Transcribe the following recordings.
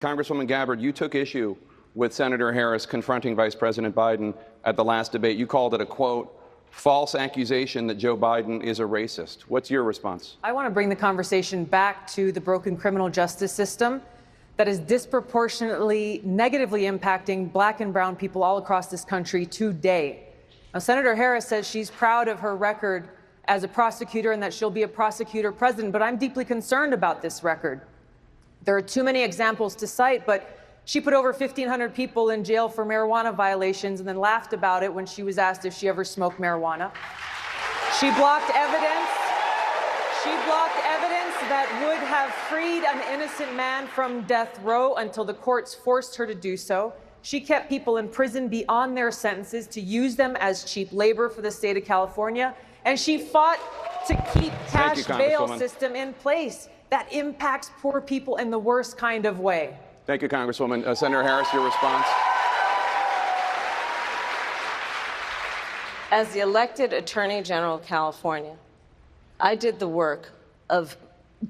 Congresswoman Gabbard, you took issue with Senator Harris confronting Vice President Biden at the last debate. You called it a, quote, false accusation that Joe Biden is a racist. What's your response? I want to bring the conversation back to the broken criminal justice system that is disproportionately negatively impacting black and brown people all across this country today. Now, Senator Harris says she's proud of her record as a prosecutor and that she'll be a prosecutor president, but I'm deeply concerned about this record. There are too many examples to cite, but she put over 1,500 people in jail for marijuana violations and then laughed about it when she was asked if she ever smoked marijuana. She blocked evidence. She blocked evidence that would have freed an innocent man from death row until the courts forced her to do so. She kept people in prison beyond their sentences to use them as cheap labor for the state of California. And she fought to keep cash bail system in place that impacts poor people in the worst kind of way. Thank you, Congresswoman. Senator Harris, your response. As the elected Attorney General of California, I did the work of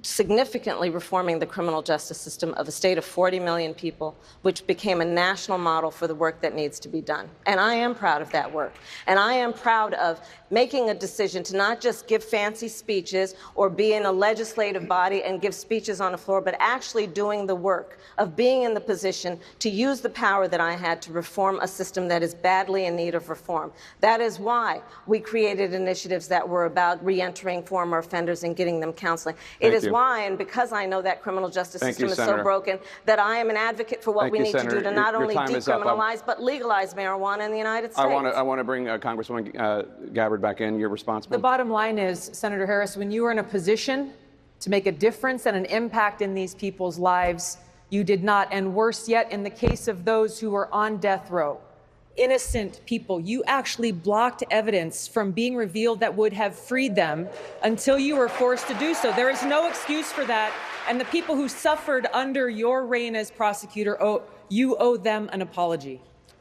significantly reforming the criminal justice system of a state of 40 million people, which became a national model for the work that needs to be done. And I am proud of that work. And I am proud of making a decision to not just give fancy speeches or be in a legislative body and give speeches on the floor, but actually doing the work of being in the position to use the power that I had to reform a system that is badly in need of reform. That is why we created initiatives that were about reentering former offenders and getting them counseling. It is why, and because I know that criminal justice system is so broken, that I am an advocate for what we need to do to not only decriminalize, but legalize marijuana in the United States. I want to bring Congresswoman Gabbard back in. Your response. The bottom line is, Senator Harris, when you were in a position to make a difference and an impact in these people's lives, you did not. And worse yet, in the case of those who were on death row, innocent people, you actually blocked evidence from being revealed that would have freed them until you were forced to do so. There is no excuse for that. And the people who suffered under your reign as prosecutor, you owe them an apology.